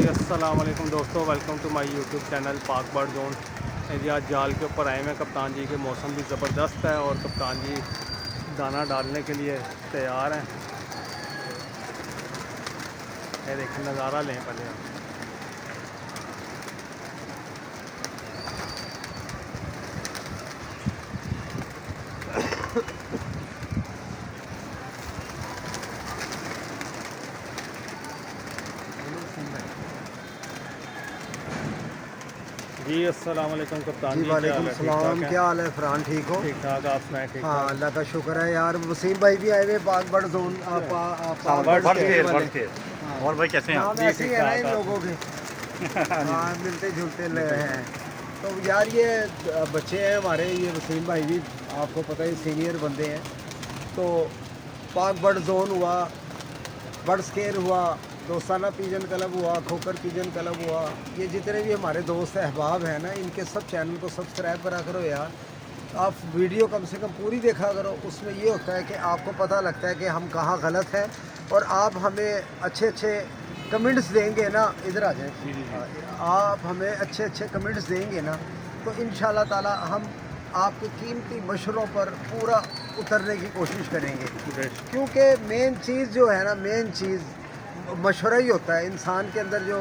अस्सलाम वालेकुम दोस्तों, welcome to my YouTube channel Pak bird zone. जी आज जाल के ऊपर आए हुए हैं कप्तान जी के। मौसम भी ज़बरदस्त है और कप्तान जी दाना डालने के लिए तैयार हैं। ये देखें, नज़ारा लें पहले आप। जी अस्सलाम वालेकुम कप्तान जी, वालेकुम सलाम। क्या हाल है फरहान, ठीक हो? ठीक ठाक, आप सुनाएं? ठीक हाँ, अल्लाह का शुक्र है यार। वसीम भाई भी आए हुए पाक बर्ड जोन। और भाई कैसे हैं आप? ऐसे ही है ना इन लोगों के। हाँ, मिलते जुलते हैं। तो यार ये बच्चे हैं हमारे, ये वसीम भाई भी आपको पता है सीनियर बंदे हैं। तो पाक बर्ड जोन हुआ, बर्ड स्केयर हुआ, दोस्ताना पिजन क्लब हुआ, खोकर पिजन क्लब हुआ, ये जितने भी हमारे दोस्त अहबाब हैं ना, इनके सब चैनल को सब्सक्राइब करा करो यार। आप वीडियो कम से कम पूरी देखा करो। उसमें ये होता है कि आपको पता लगता है कि हम कहाँ गलत हैं, और आप हमें अच्छे अच्छे कमेंट्स देंगे ना। इधर आ जाए। आप हमें अच्छे अच्छे कमेंट्स देंगे ना, तो इंशाल्लाह ताला हम आपके कीमती मशवरों पर पूरा उतरने की कोशिश करेंगे। क्योंकि मेन चीज़ जो है ना, मेन चीज़ मशवरा ही होता है। इंसान के अंदर जो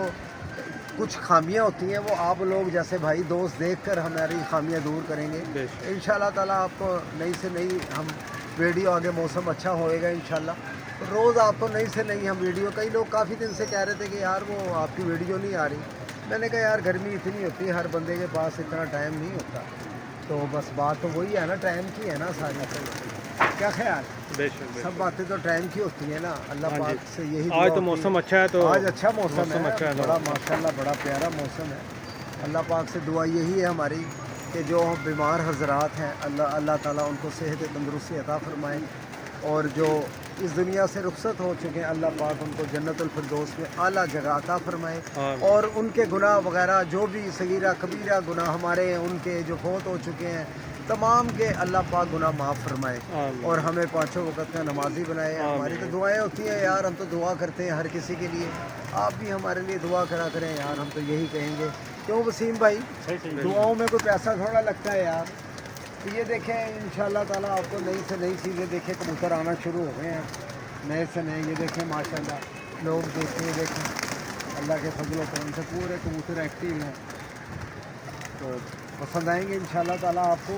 कुछ खामियां होती हैं, वो आप लोग जैसे भाई दोस्त देखकर हमारी खामियां दूर करेंगे इंशाल्लाह ताला। आपको नई से नई हम वीडियो, आगे मौसम अच्छा होएगा इंशाल्लाह, तो रोज़ आपको नई से नई हम वीडियो। कई लोग काफ़ी दिन से कह रहे थे कि यार वो आपकी वीडियो नहीं आ रही। मैंने कहा यार गर्मी इतनी होती है, हर बंदे के पास इतना टाइम नहीं होता। तो बस बात तो वही है ना, टाइम की है ना सारी। क्या ख्याल? सब बातें तो टाइम की होती है ना। अल्लाह पाक से यही आज तो मौसम अच्छा है, तो आज अच्छा मौसम है, अच्छा है, बड़ा माशाल्लाह बड़ा प्यारा मौसम है। अल्लाह पाक से दुआ यही है हमारी कि जो बीमार हजरात हैं, अल्लाह ताला उनको सेहत तंदुरुस्ती अता फरमाए, और जो इस दुनिया से रुखसत हो चुके हैं, अल्लाह पाक उनको जन्नतुल फिरदौस में आला जगह अता फरमाए, और उनके गुनाह वगैरह जो भी सगीरा कबीरा गुनाह हमारे हैं, उनके जो फौत हो चुके हैं तमाम के अल्लाह पाक गुनाह माफ़ फरमाए, और हमें पाँचों वक़्त का नमाजी बनाए। हमारी तो दुआएं होती हैं यार, हम तो दुआ करते हैं हर किसी के लिए। आप भी हमारे लिए दुआ करा करें यार, हम तो यही कहेंगे। क्यों वसीम भाई, दुआओं में कोई पैसा थोड़ा लगता है यार। तो ये देखें इंशाल्लाह ताला आपको नई से नई चीज़ें देखें, कबूतर आना शुरू हो गए हैं नए से नए। ये देखें माशाल्लाह, लोग देखें अल्लाह के फजल करम से पूरे कबूतर एक्टिव हैं। तो पसंद आएंगे इंशाल्लाह ताला आपको।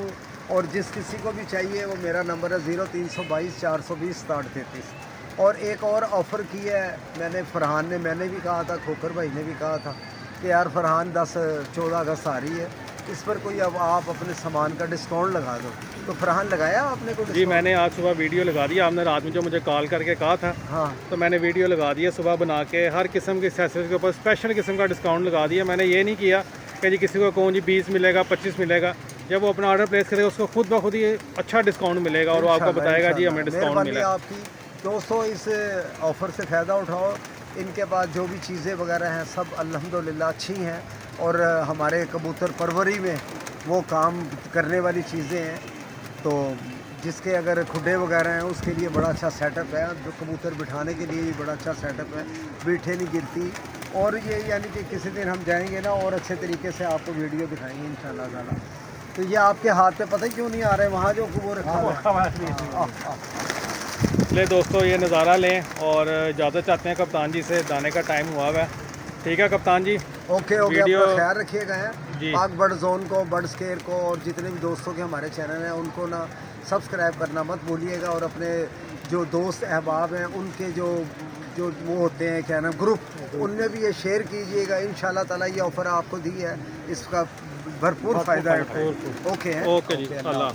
और जिस किसी को भी चाहिए, वो मेरा नंबर है 0322 420 6733। और एक और ऑफ़र की है मैंने, फरहान ने, मैंने भी कहा था, खोकर भाई ने भी कहा था कि यार फरहान 10-14 अगस्त आ रही है, इस पर कोई अब आप अपने सामान का डिस्काउंट लगा दो। तो फरहान लगाया आपने को? जी मैंने आज सुबह वीडियो लगा दिया। आपने रात में जो मुझे कॉल करके कहा था, हाँ, तो मैंने वीडियो लगा दिया सुबह बना के। हर किस्म की एक्सेसरीज के ऊपर स्पेशल किस्म का डिस्काउंट लगा दिया। मैंने ये नहीं किया कि जी किसी को कौन जी 20 मिलेगा, 25 मिलेगा। जब वो अपना ऑर्डर प्लेस करेगा, उसको खुद ब खुद ही अच्छा डिस्काउंट मिलेगा, और वो आपको बताएगा जी हमें डिस्काउंट मिला। आपकी दोस्तों इस ऑफ़र से फ़ायदा उठाओ। इनके पास जो भी चीज़ें वगैरह हैं सब अल्हम्दुलिल्लाह अच्छी हैं, और हमारे कबूतर परवरी में वो काम करने वाली चीज़ें हैं। तो जिसके अगर खुडे वगैरह हैं, उसके लिए बड़ा अच्छा सेटअप है। जो कबूतर बिठाने के लिए भी बड़ा अच्छा सेटअप है, बीठे नहीं गिरती। और ये यानी कि किसी दिन हम जाएंगे ना, और अच्छे तरीके से आपको वीडियो दिखाएंगे इंशाल्लाह ताला। तो ये आपके हाथ पे पता ही क्यों नहीं आ रहे, वहाँ जो वो रखा हुआ है। ले दोस्तों, ये नज़ारा लें, और इजाज़त चाहते हैं कप्तान जी से। दाने का टाइम हुआ हुआ है। ठीक है कप्तान जी, ओके ओके, वीडियो अपना ख्याल रखिएगा जी। पाक बर्ड जोन को, बर्ड स्केयर को, और जितने भी दोस्तों के हमारे चैनल हैं उनको ना सब्सक्राइब करना मत भूलिएगा। और अपने जो दोस्त अहबाब हैं, उनके जो जो वो होते हैं क्या नाम, ग्रुप, उनमें भी ये शेयर कीजिएगा। इंशाल्लाह ताला ये ऑफ़र आपको दी है, इसका भरपूर फ़ायदा है। ओके ओके जी, अल्लाह।